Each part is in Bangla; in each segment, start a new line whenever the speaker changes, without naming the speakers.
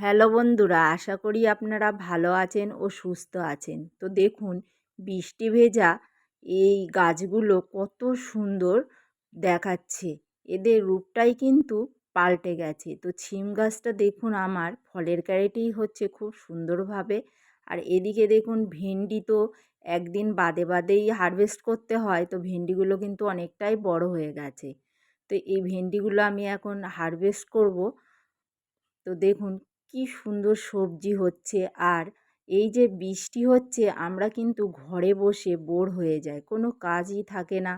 হ্যালো বন্ধুরা, আশা করি আপনারা ভালো আছেন ও সুস্থ আছেন। তো দেখুন, বৃষ্টি ভেজা এই গাছগুলো কত সুন্দর দেখাচ্ছে। এদের রূপটাই কিন্তু পাল্টে গেছে। তো শিম গাছটা দেখুন আমার ফলের ক্যারেটেই হচ্ছে খুব সুন্দরভাবে। আর এদিকে দেখুন ভেন্ডি তো একদিন বাদে বাদেই হারভেস্ট করতে হয়, তো ভেন্ডিগুলো কিন্তু অনেকটাই বড় হয়ে গেছে। তো এই ভেন্ডিগুলো আমি এখন হারভেস্ট করব। তো দেখুন কি সুন্দর সবজি হচ্ছে। আর এই যে বৃষ্টি হচ্ছে, আমরা কিন্তু ঘরে বসে বোর হয়ে যাই, কোনো কাজই থাকে না।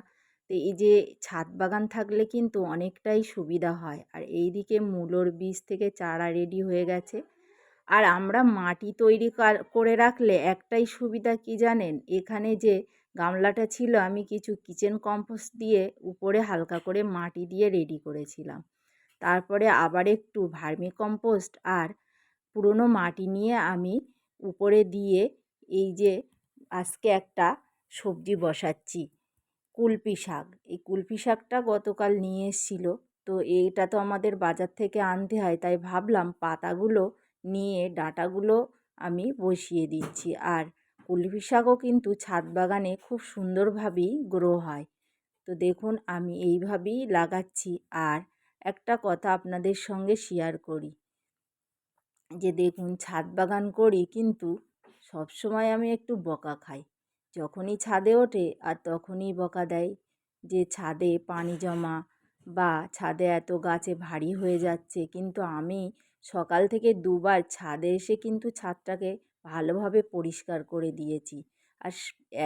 তো এই যে ছাদ বাগান থাকলে কিন্তু অনেকটাই সুবিধা হয়। আর এই দিকে মূলোর বীজ থেকে চারা রেডি হয়ে গেছে। আর আমরা মাটি তৈরি করে রাখলে একটাই সুবিধা কি জানেন, এখানে যে গামলাটা ছিল আমি কিছু কিচেন কম্পোস্ট দিয়ে উপরে হালকা করে মাটি দিয়ে রেডি করেছিলাম। তারপরে আবার একটু ভার্মি কম্পোস্ট আর পুরনো মাটি নিয়ে আমি উপরে দিয়ে এই যে আজকে একটা সবজি বসাচ্ছি, কুলপি শাক। এই কুলপি শাকটা গতকাল নিয়ে এসেছিলো। তো এইটা তো আমাদের বাজার থেকে আনতে হয়, তাই ভাবলাম পাতাগুলো নিয়ে ডাঁটাগুলো আমি বসিয়ে দিচ্ছি। আর কুলপি শাকও কিন্তু ছাদ বাগানে খুব সুন্দরভাবেই গ্রো হয়। তো দেখুন আমি এইভাবেই লাগাচ্ছি। আর একটা কথা আপনাদের সঙ্গে শেয়ার করি, যে দেখুন ছাদ বাগান করি কিন্তু সবসময় আমি একটু বকা খাই। যখনই ছাদে ওঠে আর তখনই বকা দেয় যে ছাদে পানি জমা, বা ছাদে এত গাছে ভারী হয়ে যাচ্ছে। কিন্তু আমি সকাল থেকে দুবার ছাদে এসে কিন্তু ছাদটাকে ভালোভাবে পরিষ্কার করে দিয়েছি। আর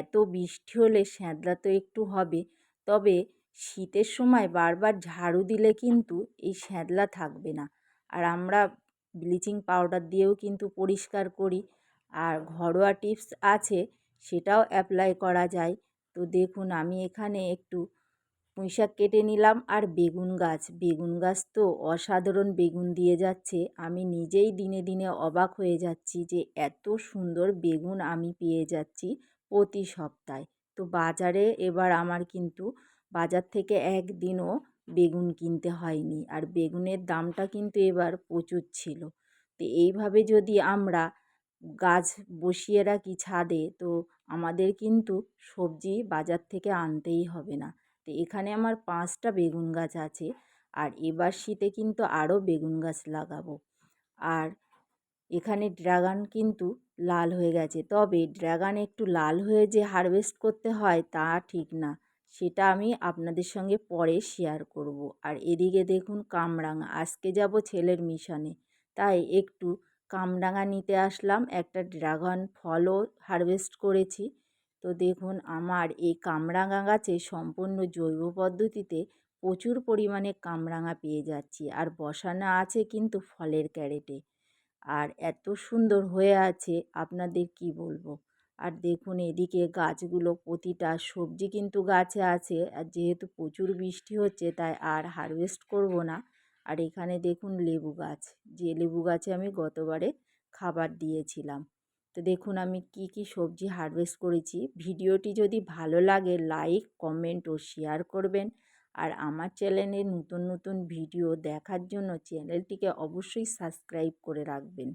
এত বৃষ্টি হলে শ্যাঁতলা তো একটু হবে, তবে শীতের সময় বারবার ঝাড়ু দিলে কিন্তু এই শ্যাঁতলা থাকবে না। আর আমরা ব্লিচিং পাউডার দিয়েও কিন্তু পরিষ্কার করি। আর ঘরোয়া টিপস আছে, সেটাও অ্যাপ্লাই করা যায়। তো দেখুন আমি এখানে একটু পুঁইশাক কেটে নিলাম। আর বেগুন গাছ তো অসাধারণ বেগুন দিয়ে যাচ্ছে। আমি নিজেই দিনে দিনে অবাক হয়ে যাচ্ছি যে এত সুন্দর বেগুন আমি পেয়ে যাচ্ছি প্রতি সপ্তাহে। তো বাজারে এবার আমার কিন্তু বাজার থেকে একদিনও বেগুন কিনতে হয়নি। আর বেগুনের দামটা কিন্তু এবার প্রচুর ছিল। তো এইভাবে যদি আমরা গাছ বসিয়ে রাখি ছাদে, তো আমাদের কিন্তু সবজি বাজার থেকে আনতেই হবে না। তো এখানে আমার 5টা বেগুন গাছ আছে। আর এবার শীতে কিন্তু আরও বেগুন গাছ লাগাবো। আর এখানে ড্রাগন কিন্তু লাল হয়ে গেছে, তবে ড্রাগন একটু লাল হয়ে যে হারভেস্ট করতে হয় তা ঠিক না, সেটা আমি আপনাদের সঙ্গে পরে শেয়ার করব। আর এদিকে দেখুন কামরাঙা, আজকে যাব ছেলের মিশনে, তাই একটু কামরাঙা নিতে আসলাম। একটা ড্রাগন ফলও হারভেস্ট করেছি। তো দেখুন আমার এই কামরাঙা গাছে সম্পূর্ণ জৈব পদ্ধতিতে প্রচুর পরিমাণে কামরাঙা পেয়ে যাচ্ছি। আর বসানো আছে কিন্তু ফলের ক্যারেটে। আর এত সুন্দর হয়ে আছে আপনাদের কি বলবো। আর দেখুন এদিকে গাছগুলো, প্রতিটা সবজি কিন্তু গাছে আছে। আর যেহেতু প্রচুর বৃষ্টি হচ্ছে তাই আর হারভেস্ট করব না। আর এখানে দেখুন লেবু গাছ, যে লেবু গাছে আমি গতবারে খাবার দিয়েছিলাম। তো দেখুন আমি কি কি সবজি হারভেস্ট করেছি। ভিডিওটি যদি ভালো লাগে লাইক, কমেন্ট ও শেয়ার করবেন। আর আমার চ্যানেলে নতুন নতুন ভিডিও দেখার জন্য চ্যানেলটিকে অবশ্যই সাবস্ক্রাইব করে রাখবেন।